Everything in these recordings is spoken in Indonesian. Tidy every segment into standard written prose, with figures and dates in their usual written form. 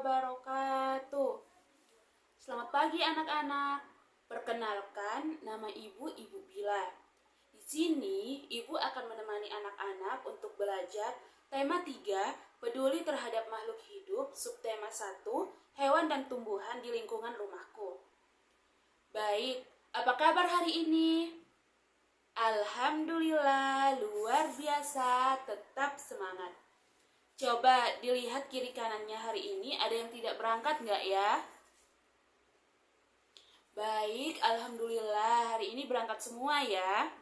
wabarakatuh. Selamat pagi anak-anak. Perkenalkan, nama Ibu Bila. Di sini Ibu akan menemani anak-anak untuk belajar tema 3, peduli terhadap makhluk hidup, subtema 1, hewan dan tumbuhan di lingkungan rumahku. Baik, apa kabar hari ini? Alhamdulillah, luar biasa, tetap semangat. Coba dilihat kiri kanannya hari ini, ada yang tidak berangkat nggak ya? Baik, alhamdulillah hari ini berangkat semua ya.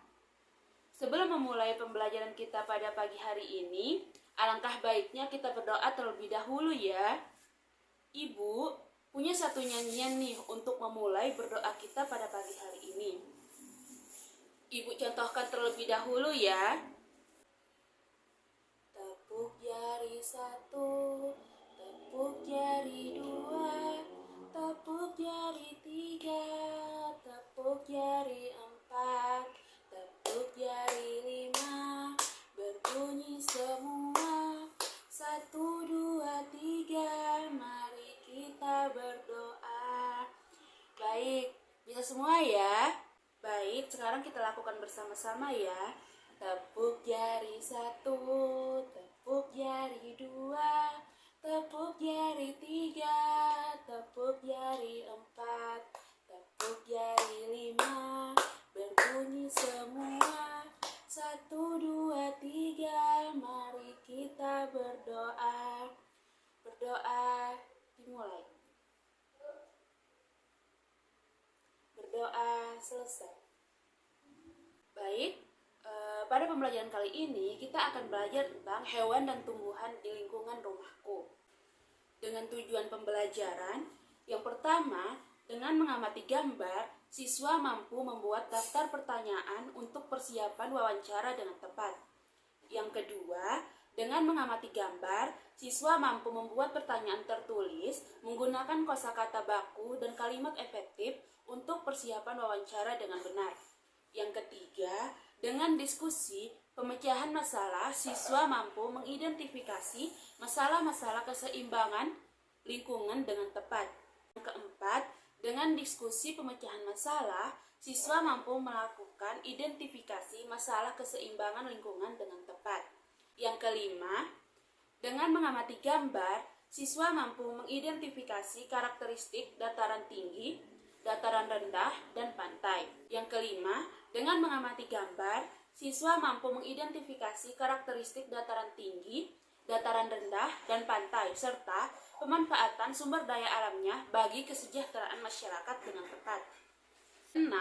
Sebelum memulai pembelajaran kita pada pagi hari ini, alangkah baiknya kita berdoa terlebih dahulu ya. Ibu punya satu nyanyian nih untuk memulai berdoa kita pada pagi hari ini. Ibu contohkan terlebih dahulu ya. Tepuk jari 1, tepuk jari 2, tepuk jari 3, tepuk jari 4, tepuk jari 5, berbunyi semua. 1, 2, 3, mari kita berdoa. Baik, bisa semua ya? Baik, sekarang kita lakukan bersama-sama ya. Tepuk jari 1, tepuk jari 2, tepuk jari 3, tepuk jari 4, tepuk jari 5, berbunyi semua. 1, 2, 3, mari kita berdoa. Berdoa dimulai. Berdoa selesai. Baik, pada pembelajaran kali ini kita akan belajar tentang hewan dan tumbuhan di lingkungan rumahku. Dengan tujuan pembelajaran, yang pertama, dengan mengamati gambar, siswa mampu membuat daftar pertanyaan untuk persiapan wawancara dengan tepat. Yang kedua, dengan mengamati gambar, siswa mampu membuat pertanyaan tertulis menggunakan kosakata baku dan kalimat efektif untuk persiapan wawancara dengan benar. Yang ketiga, dengan diskusi pemecahan masalah, siswa mampu mengidentifikasi masalah-masalah keseimbangan lingkungan dengan tepat. Yang keempat, dengan diskusi pemecahan masalah, siswa mampu melakukan identifikasi masalah keseimbangan lingkungan dengan tepat. Yang kelima, dengan mengamati gambar, siswa mampu mengidentifikasi karakteristik dataran tinggi, dataran rendah, dan pantai. Yang kelima, dengan mengamati gambar, siswa mampu mengidentifikasi karakteristik dataran tinggi, dataran rendah, dan pantai, serta pemanfaatan sumber daya alamnya bagi kesejahteraan masyarakat dengan tepat. 6.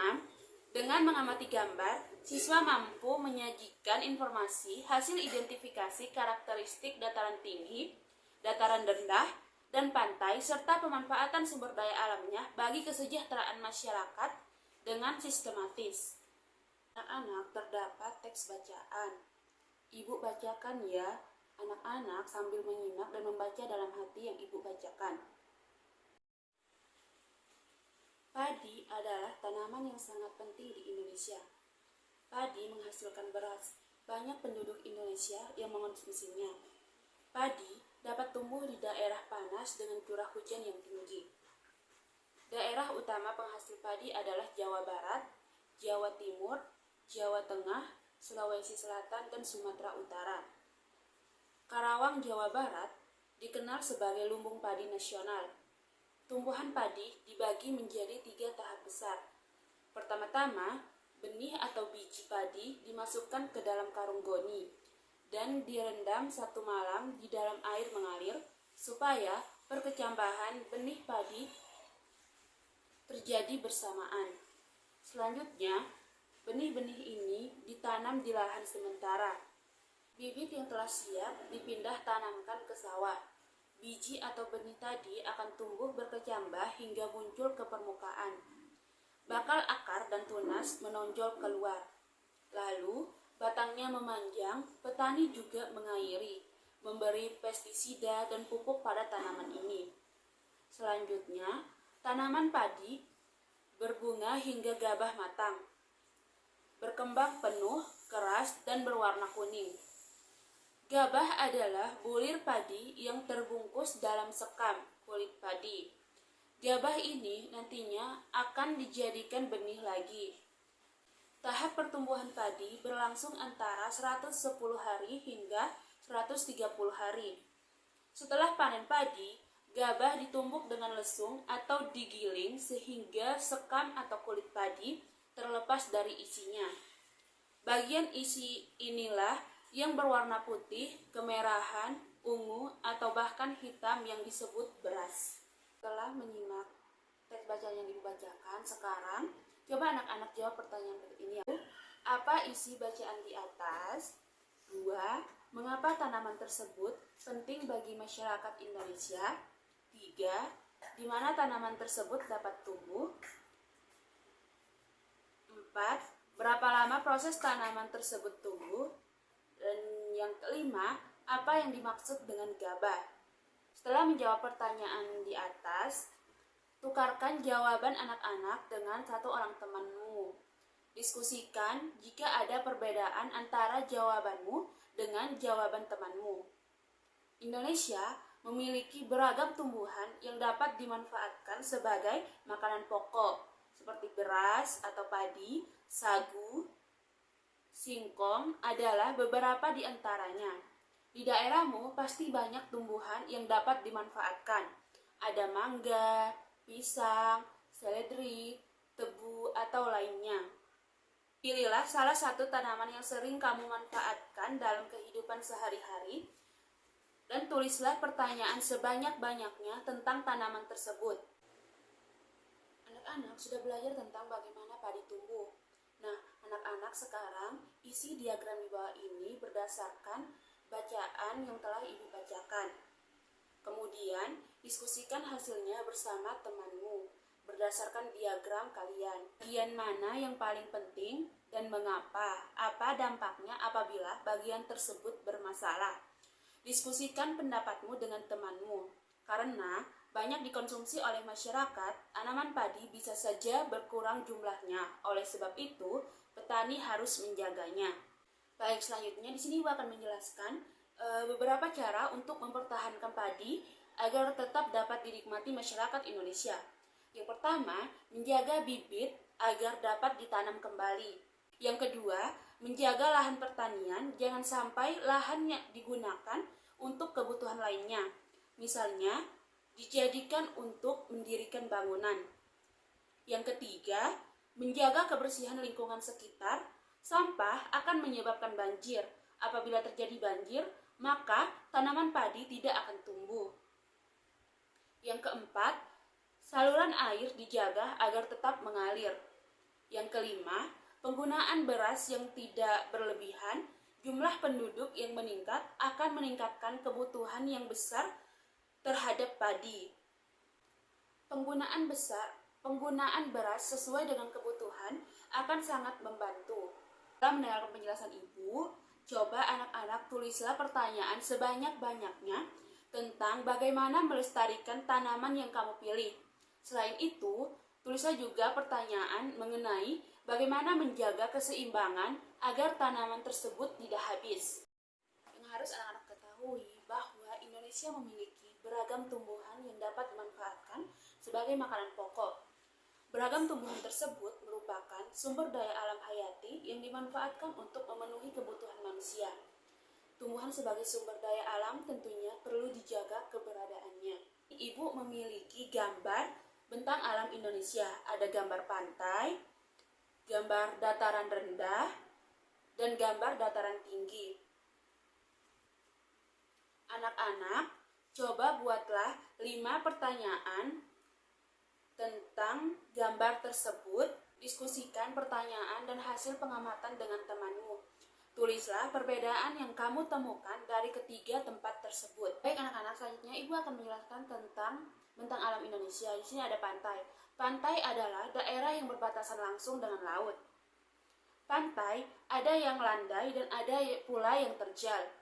Dengan mengamati gambar, siswa mampu menyajikan informasi hasil identifikasi karakteristik dataran tinggi, dataran rendah, dan pantai, serta pemanfaatan sumber daya alamnya bagi kesejahteraan masyarakat dengan sistematis. Anak-anak, terdapat teks bacaan. Ibu bacakan ya, anak-anak sambil menyimak dan membaca dalam hati yang ibu bacakan. Padi adalah tanaman yang sangat penting di Indonesia. Padi menghasilkan beras. Banyak penduduk Indonesia yang mengonsumsinya. Padi dapat tumbuh di daerah panas dengan curah hujan yang tinggi. Daerah utama penghasil padi adalah Jawa Barat, Jawa Timur, Jawa Tengah, Sulawesi Selatan, dan Sumatera Utara. Karawang, Jawa Barat dikenal sebagai lumbung padi nasional. Tumbuhan padi dibagi menjadi 3 tahap besar. Pertama-tama, benih atau biji padi dimasukkan ke dalam karung goni dan direndam 1 malam di dalam air mengalir supaya perkecambahan benih padi terjadi bersamaan. Selanjutnya, benih-benih ini ditanam di lahan sementara. Bibit yang telah siap dipindah tanamkan ke sawah. Biji atau benih tadi akan tumbuh berkecambah hingga muncul ke permukaan. Bakal akar dan tunas menonjol keluar. Lalu, batangnya memanjang, petani juga mengairi, memberi pestisida dan pupuk pada tanaman ini. Selanjutnya, tanaman padi berbunga hingga gabah matang, berkembang penuh, keras, dan berwarna kuning. Gabah adalah bulir padi yang terbungkus dalam sekam, kulit padi. Gabah ini nantinya akan dijadikan benih lagi. Tahap pertumbuhan padi berlangsung antara 110 hari hingga 130 hari. Setelah panen padi, gabah ditumbuk dengan lesung atau digiling sehingga sekam atau kulit padi terlepas dari isinya. Bagian isi inilah yang berwarna putih, kemerahan, ungu, atau bahkan hitam yang disebut beras. Setelah menyimak teks bacaan yang dibacakan, sekarang coba anak-anak jawab pertanyaan berikut ini. Apa isi bacaan di atas? 2. Mengapa tanaman tersebut penting bagi masyarakat Indonesia? 3. Di mana tanaman tersebut dapat tumbuh? 4. Berapa lama proses tanaman tersebut tumbuh? Dan yang kelima, apa yang dimaksud dengan gabah? Setelah menjawab pertanyaan di atas, tukarkan jawaban anak-anak dengan satu orang temanmu. Diskusikan jika ada perbedaan antara jawabanmu dengan jawaban temanmu. Indonesia memiliki beragam tumbuhan yang dapat dimanfaatkan sebagai makanan pokok, seperti beras atau padi, sagu, singkong adalah beberapa di antaranya. Di daerahmu pasti banyak tumbuhan yang dapat dimanfaatkan. Ada mangga, pisang, seledri, tebu, atau lainnya. Pilihlah salah satu tanaman yang sering kamu manfaatkan dalam kehidupan sehari-hari dan tulislah pertanyaan sebanyak-banyaknya tentang tanaman tersebut. Anak-anak sudah belajar tentang bagaimana padi tumbuh. Nah, anak-anak sekarang isi diagram di bawah ini berdasarkan bacaan yang telah ibu bacakan. Kemudian, diskusikan hasilnya bersama temanmu berdasarkan diagram kalian. Bagian mana yang paling penting dan mengapa? Apa dampaknya apabila bagian tersebut bermasalah? Diskusikan pendapatmu dengan temanmu. Karena banyak dikonsumsi oleh masyarakat, tanaman padi bisa saja berkurang jumlahnya. Oleh sebab itu, petani harus menjaganya. Baik, selanjutnya di sini Ibu akan menjelaskan beberapa cara untuk mempertahankan padi agar tetap dapat dinikmati masyarakat Indonesia. Yang pertama, menjaga bibit agar dapat ditanam kembali. Yang kedua, menjaga lahan pertanian, jangan sampai lahannya digunakan untuk kebutuhan lainnya. Misalnya, dijadikan untuk mendirikan bangunan. Yang ketiga, menjaga kebersihan lingkungan sekitar. Sampah akan menyebabkan banjir. Apabila terjadi banjir, maka tanaman padi tidak akan tumbuh. Yang keempat, saluran air dijaga agar tetap mengalir. Yang kelima, penggunaan beras yang tidak berlebihan. Jumlah penduduk yang meningkat akan meningkatkan kebutuhan yang besar terhadap padi. Penggunaan beras sesuai dengan kebutuhan akan sangat membantu. Setelah mendengarkan penjelasan Ibu, coba anak-anak tulislah pertanyaan sebanyak-banyaknya tentang bagaimana melestarikan tanaman yang kamu pilih. Selain itu, tulislah juga pertanyaan mengenai bagaimana menjaga keseimbangan agar tanaman tersebut tidak habis. Yang harus anak-anak ketahui bahwa Indonesia memiliki beragam tumbuhan yang dapat dimanfaatkan sebagai makanan pokok. Beragam tumbuhan tersebut merupakan sumber daya alam hayati yang dimanfaatkan untuk memenuhi kebutuhan manusia. Tumbuhan sebagai sumber daya alam tentunya perlu dijaga keberadaannya. Ibu memiliki gambar bentang alam Indonesia. Ada gambar pantai, gambar dataran rendah, dan gambar dataran tinggi. Anak-anak, coba buatlah 5 pertanyaan tentang gambar tersebut, diskusikan pertanyaan dan hasil pengamatan dengan temanmu. Tulislah perbedaan yang kamu temukan dari ketiga tempat tersebut. Baik anak-anak, selanjutnya Ibu akan menjelaskan tentang bentang alam Indonesia. Di sini ada pantai. Pantai adalah daerah yang berbatasan langsung dengan laut. Pantai ada yang landai dan ada pula yang terjal.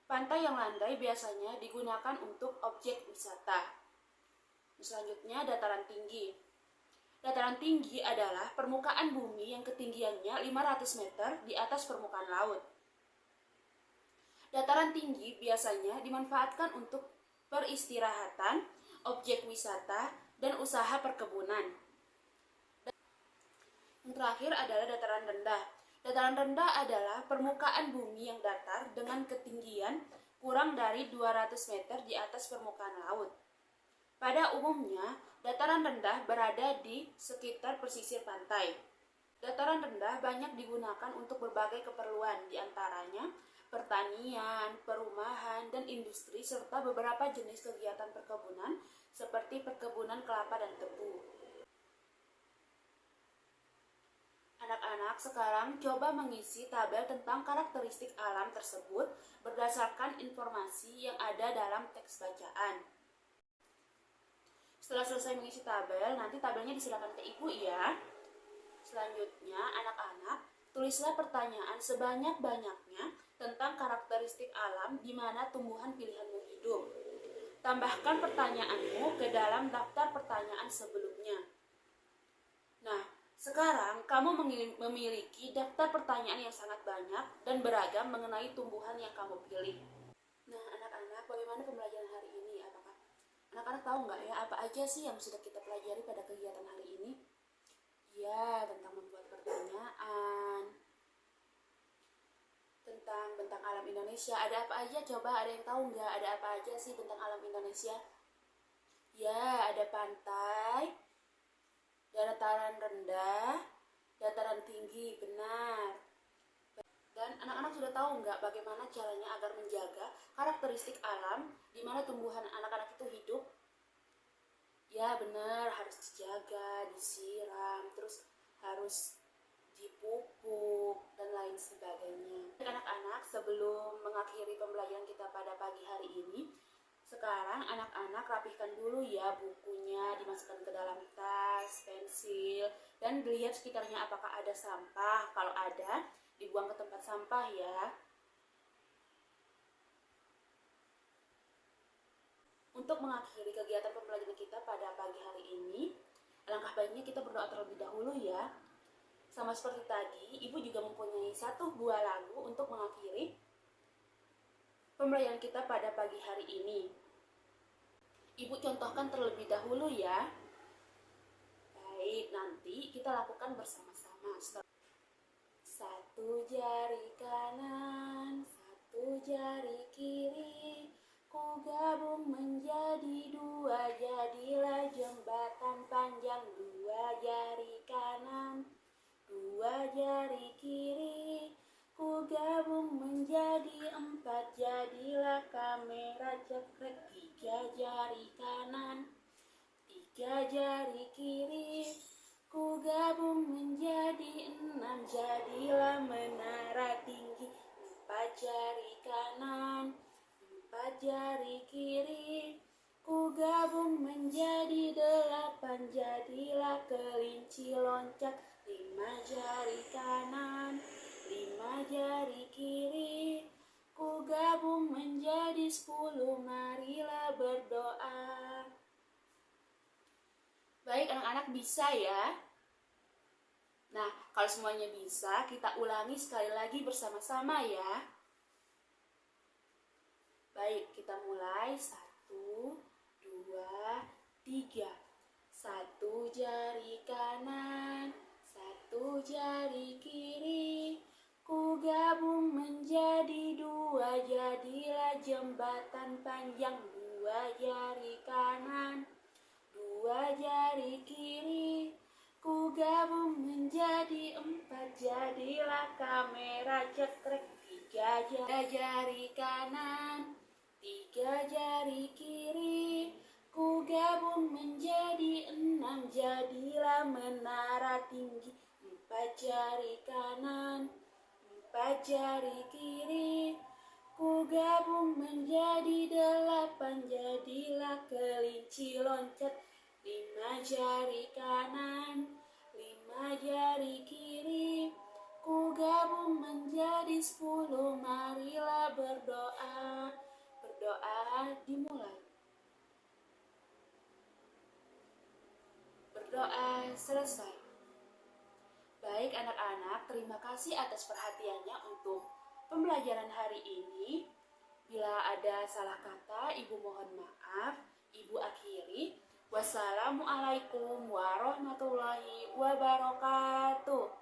Pantai yang landai biasanya digunakan untuk objek wisata. Selanjutnya, dataran tinggi. Dataran tinggi adalah permukaan bumi yang ketinggiannya 500 meter di atas permukaan laut. Dataran tinggi biasanya dimanfaatkan untuk peristirahatan objek wisata, dan usaha perkebunan. Yang terakhir adalah dataran rendah. Dataran rendah adalah permukaan bumi yang datar dengan ketinggian kurang dari 200 meter di atas permukaan laut. Pada umumnya, dataran rendah berada di sekitar pesisir pantai. Dataran rendah banyak digunakan untuk berbagai keperluan, diantaranya pertanian, perumahan, dan industri, serta beberapa jenis kegiatan perkebunan seperti perkebunan kelapa dan tebu. Anak-anak sekarang coba mengisi tabel tentang karakteristik alam tersebut berdasarkan informasi yang ada dalam teks bacaan. Setelah selesai mengisi tabel, nanti tabelnya disilakan ke ibu ya. Selanjutnya, anak-anak tulislah pertanyaan sebanyak-banyaknya tentang karakteristik alam di mana tumbuhan pilihanmu hidup. Tambahkan pertanyaanmu ke dalam daftar pertanyaan sebelumnya. Nah, sekarang kamu memiliki daftar pertanyaan yang sangat banyak dan beragam mengenai tumbuhan yang kamu pilih. Nah, anak-anak, bagaimana pembelajaran hari ini? Apakah anak-anak tahu nggak ya apa aja sih yang sudah kita pelajari pada kegiatan hari ini? Ya, tentang membuat pertanyaan, tentang bentang alam Indonesia. Ada apa aja? Coba ada yang tahu nggak? Ada apa aja sih bentang alam Indonesia? Ya, ada pantai, dataran rendah, dataran tinggi, benar. Dan anak-anak sudah tahu nggak bagaimana caranya agar menjaga karakteristik alam di mana tumbuhan anak-anak itu hidup? Ya benar, harus dijaga, disiram, terus harus dipupuk, dan lain sebagainya. Anak-anak, sebelum mengakhiri pembelajaran kita pada pagi hari ini, sekarang anak-anak rapihkan dulu ya bukunya, dimasukkan ke dalam tas, pensil, dan dilihat sekitarnya apakah ada sampah. Kalau ada, dibuang ke tempat sampah ya. Untuk mengakhiri kegiatan pembelajaran kita pada pagi hari ini, alangkah baiknya kita berdoa terlebih dahulu ya. Sama seperti tadi, Ibu juga mempunyai satu buah lagu untuk mengakhiri pembelajaran kita pada pagi hari ini. Ibu contohkan terlebih dahulu ya. Baik, nanti kita lakukan bersama-sama. Satu jari kanan, satu jari kiri, ku gabung menjadi dua, jadilah jembatan panjang. Dua jari kanan, dua jari kiri, ku gabung menjadi empat, jadilah kamera cekrek. Tiga jari kanan, tiga jari kiri, ku gabung menjadi enam, jadilah menara tinggi. Empat jari kanan, empat jari kiri, ku gabung menjadi delapan, jadilah kelinci loncat. Lima jari kanan, lima jari kiri, ku gabung menjadi 10, marilah berdoa. Baik anak-anak, bisa ya? Nah, kalau semuanya bisa, kita ulangi sekali lagi bersama-sama ya. Baik, kita mulai. 1, 2, 3. Satu jari kanan, satu jari kiri, ku gabung menjadi dua, jadilah jembatan panjang. Dua jari kanan, dua jari kiri, ku gabung menjadi empat, jadilah kamera cekrek. Tiga jari kanan, tiga jari kiri, ku gabung menjadi enam, jadilah menara tinggi. Empat jari kanan, empat jari kiri, ku gabung menjadi delapan, jadilah kelinci loncat. Lima jari kanan, lima jari kiri, ku gabung menjadi 10, marilah berdoa. Berdoa dimulai. Berdoa selesai. Baik anak-anak, terima kasih atas perhatiannya untuk pembelajaran hari ini. Bila ada salah kata, Ibu mohon maaf. Ibu akhiri. Wassalamualaikum warahmatullahi wabarakatuh.